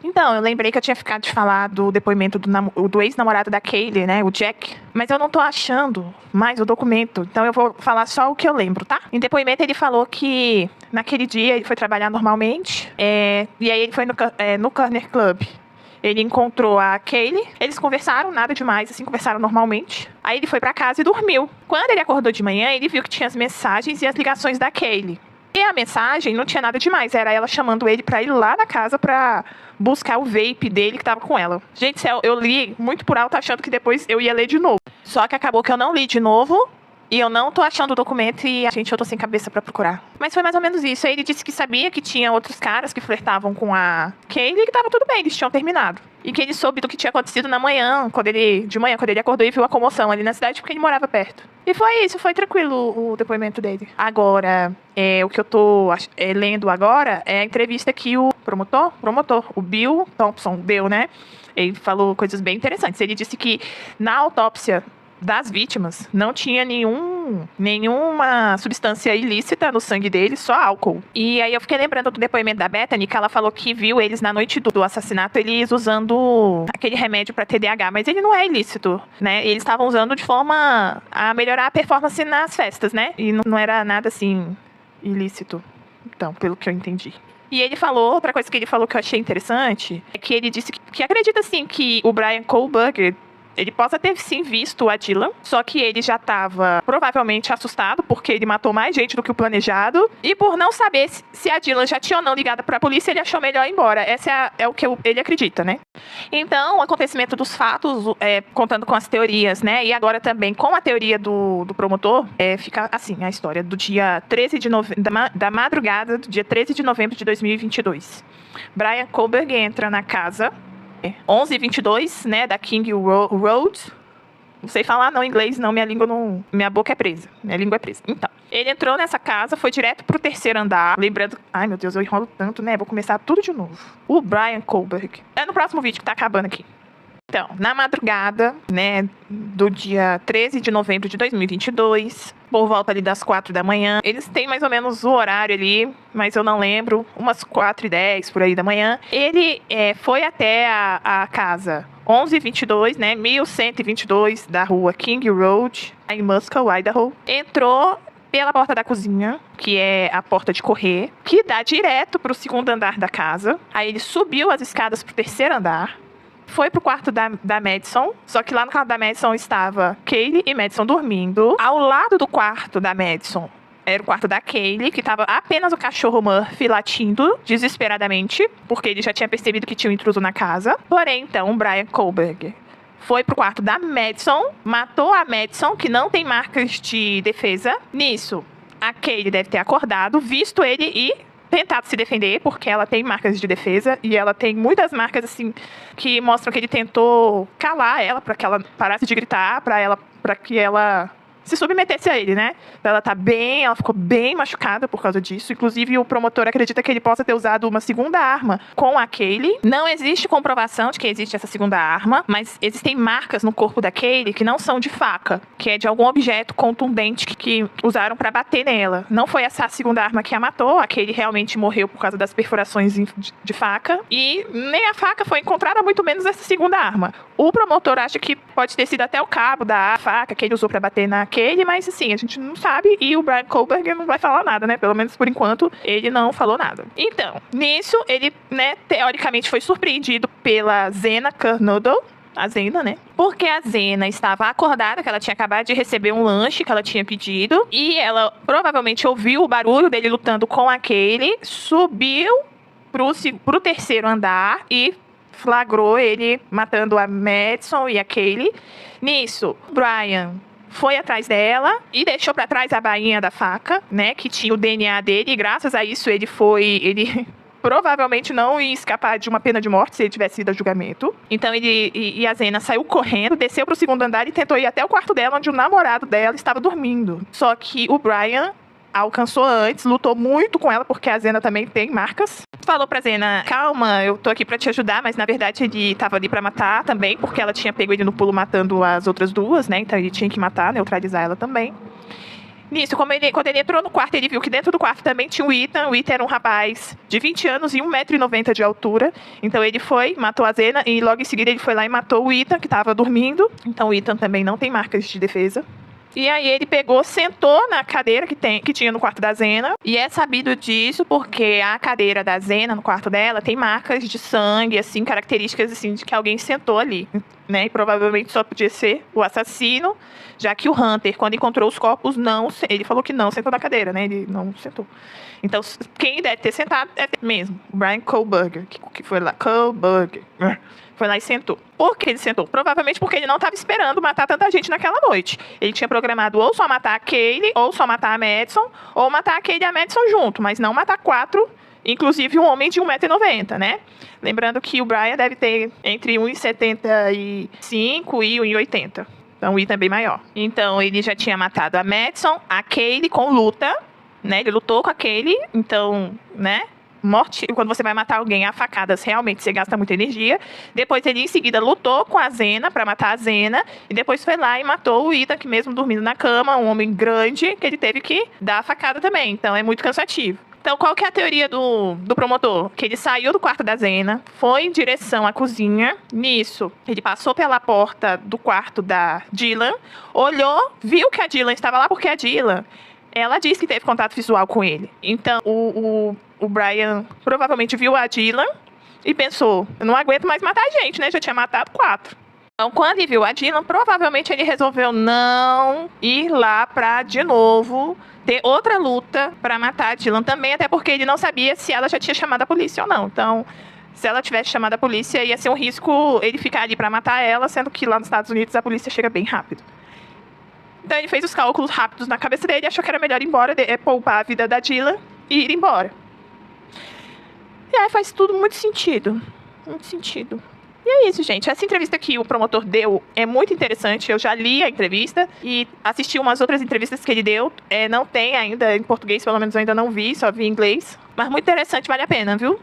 Então, eu lembrei que eu tinha ficado de falar do depoimento do ex-namorado da Kaylee, né, o Jack, mas eu não tô achando mais o documento, então eu vou falar só o que eu lembro, tá? Em depoimento ele falou que naquele dia ele foi trabalhar normalmente, e aí ele foi no Corner Club. Ele encontrou a Kaylee, eles conversaram, nada demais, assim, conversaram normalmente. Aí ele foi pra casa e dormiu. Quando ele acordou de manhã, ele viu que tinha as mensagens e as ligações da Kaylee. E a mensagem não tinha nada demais, era ela chamando ele pra ir lá na casa pra buscar o vape dele que tava com ela. Gente, eu li muito por alto achando que depois eu ia ler de novo. Só que acabou que eu não li de novo. E eu não tô achando o documento e, eu tô sem cabeça pra procurar. Mas foi mais ou menos isso. Aí ele disse que sabia que tinha outros caras que flertavam com a Kaylee e que tava tudo bem, eles tinham terminado. E que ele soube do que tinha acontecido de manhã, quando ele acordou e viu a comoção ali na cidade, porque ele morava perto. E foi isso, foi tranquilo o depoimento dele. Agora, o que eu tô lendo agora é a entrevista que o promotor, o Bill Thompson deu, né? Ele falou coisas bem interessantes. Ele disse que na autópsia das vítimas, não tinha nenhuma substância ilícita no sangue deles, só álcool. E aí eu fiquei lembrando do depoimento da Bethany, que ela falou que viu eles na noite do assassinato, eles usando aquele remédio para TDAH, mas ele não é ilícito, né? Eles estavam usando de forma a melhorar a performance nas festas, né? E não era nada assim ilícito, então, pelo que eu entendi. E ele falou, outra coisa que ele falou que eu achei interessante, é que ele disse que acredita sim que o Bryan Kohberger ele possa ter sim visto a Dylan, só que ele já estava provavelmente assustado, porque ele matou mais gente do que o planejado, e por não saber se a Dylan já tinha ou não ligado para a polícia, ele achou melhor ir embora. Essa é o que ele acredita, né? Então, o acontecimento dos fatos, contando com as teorias, né? E agora também com a teoria do promotor, fica assim, a história do dia 13 de novembro, da madrugada do dia 13 de novembro de 2022. Bryan Kohberger entra na casa 11:22, né, da King Road. Não sei falar não inglês, não, minha boca é presa, minha língua é presa. Então, ele entrou nessa casa, foi direto pro terceiro andar, lembrando, ai meu Deus, eu enrolo tanto, né, vou começar tudo de novo. O Bryan Kohberger, no próximo vídeo que tá acabando aqui. Então, na madrugada, né, do dia 13 de novembro de 2022, por volta ali das 4 da manhã, eles têm mais ou menos o horário ali, mas eu não lembro, umas 4:10 por aí da manhã. Ele foi até a casa 1122, né, 1122 da rua King Road, em Muscle, Idaho. Entrou pela porta da cozinha, que é a porta de correr, que dá direto pro segundo andar da casa. Aí ele subiu as escadas pro terceiro andar. Foi pro quarto da Madison, só que lá no quarto da Madison estava Kaylee e Madison dormindo. Ao lado do quarto da Madison era o quarto da Kaylee, que estava apenas o cachorro Murphy latindo desesperadamente, porque ele já tinha percebido que tinha um intruso na casa. Porém, então, o Bryan Kohberger foi pro quarto da Madison, matou a Madison, que não tem marcas de defesa. Nisso, a Kaylee deve ter acordado, visto ele e tentado se defender, porque ela tem marcas de defesa e ela tem muitas marcas assim que mostram que ele tentou calar ela para que ela parasse de gritar, para que ela se submetesse a ele, né? Ela ficou bem machucada por causa disso. Inclusive, o promotor acredita que ele possa ter usado uma segunda arma com a Kaylee. Não existe comprovação de que existe essa segunda arma, mas existem marcas no corpo da Kaylee que não são de faca, que é de algum objeto contundente que usaram para bater nela. Não foi essa a segunda arma que a matou. A Kaylee realmente morreu por causa das perfurações de faca. E nem a faca foi encontrada, muito menos essa segunda arma. O promotor acha que pode ter sido até o cabo da faca que ele usou para bater na Kaylee, mas assim, a gente não sabe e o Bryan Kohberger não vai falar nada, né? Pelo menos por enquanto, ele não falou nada. Então, nisso, ele, né, teoricamente foi surpreendido pela Zena Kernodle, a Zena, né? Porque a Zena estava acordada, que ela tinha acabado de receber um lanche que ela tinha pedido, e ela provavelmente ouviu o barulho dele lutando com a Kaylee, subiu pro terceiro andar e flagrou ele matando a Madison e a Kaylee. Nisso, Bryan foi atrás dela e deixou pra trás a bainha da faca, né, que tinha o DNA dele, e graças a isso ele provavelmente não ia escapar de uma pena de morte se ele tivesse ido a julgamento. Então ele e a Zena saiu correndo, desceu pro segundo andar e tentou ir até o quarto dela, onde o namorado dela estava dormindo. Só que o Bryan alcançou antes, lutou muito com ela, porque a Zena também tem marcas. Falou pra Zena, calma, eu tô aqui pra te ajudar, mas na verdade ele tava ali pra matar também, porque ela tinha pego ele no pulo matando as outras duas, né? Então ele tinha que matar, neutralizar ela também. Nisso, quando ele entrou no quarto, ele viu que dentro do quarto também tinha o Ethan. O Ethan era um rapaz de 20 anos e 1,90 m de altura. Então ele foi, matou a Zena e logo em seguida ele foi lá e matou o Ethan, que estava dormindo. Então o Ethan também não tem marcas de defesa. E aí ele pegou, sentou na cadeira que tinha no quarto da Zena. E é sabido disso porque a cadeira da Zena, no quarto dela, tem marcas de sangue, assim, características assim, de que alguém sentou ali, né? E provavelmente só podia ser o assassino, já que o Hunter, quando encontrou os corpos, ele falou que não sentou na cadeira, né? Ele não sentou. Então, quem deve ter sentado é mesmo o Bryan Kohberger, que foi lá. Kohberger. Foi lá e sentou. Por que ele sentou? Provavelmente porque ele não estava esperando matar tanta gente naquela noite. Ele tinha programado ou só matar a Kaylee, ou só matar a Madison, ou matar a Kaylee e a Madison junto, mas não matar 4, inclusive um homem de 1,90 m, né? Lembrando que o Bryan deve ter entre 1,75 e 1,80 m. Então o Ethan é bem maior. Então ele já tinha matado a Madison, a Kaylee com luta, né? Ele lutou com a Kaylee, então, né? Morte, quando você vai matar alguém a facadas, realmente você gasta muita energia. Depois ele em seguida lutou com a Zena para matar a Zena e depois foi lá e matou o Ethan, que mesmo dormindo na cama, um homem grande, que ele teve que dar a facada também. Então é muito cansativo. Então qual que é a teoria do promotor? Que ele saiu do quarto da Zena, foi em direção à cozinha. Nisso, ele passou pela porta do quarto da Dylan, olhou, viu que a Dylan estava lá porque a Dylan, ela disse que teve contato visual com ele. Então o Bryan provavelmente viu a Dylan e pensou, eu não aguento mais matar gente, né? Já tinha matado 4. Então, quando ele viu a Dylan, provavelmente ele resolveu não ir lá pra, de novo, ter outra luta pra matar a Dylan também, até porque ele não sabia se ela já tinha chamado a polícia ou não. Então, se ela tivesse chamado a polícia, ia ser um risco ele ficar ali pra matar ela, sendo que lá nos Estados Unidos a polícia chega bem rápido. Então, ele fez os cálculos rápidos na cabeça dele e achou que era melhor ir embora, poupar a vida da Dylan e ir embora. E aí faz tudo muito sentido. Muito sentido. E é isso, gente. Essa entrevista que o promotor deu é muito interessante. Eu já li a entrevista e assisti umas outras entrevistas que ele deu. Não tem ainda em português, pelo menos eu ainda não vi, só vi em inglês. Mas muito interessante, vale a pena, viu?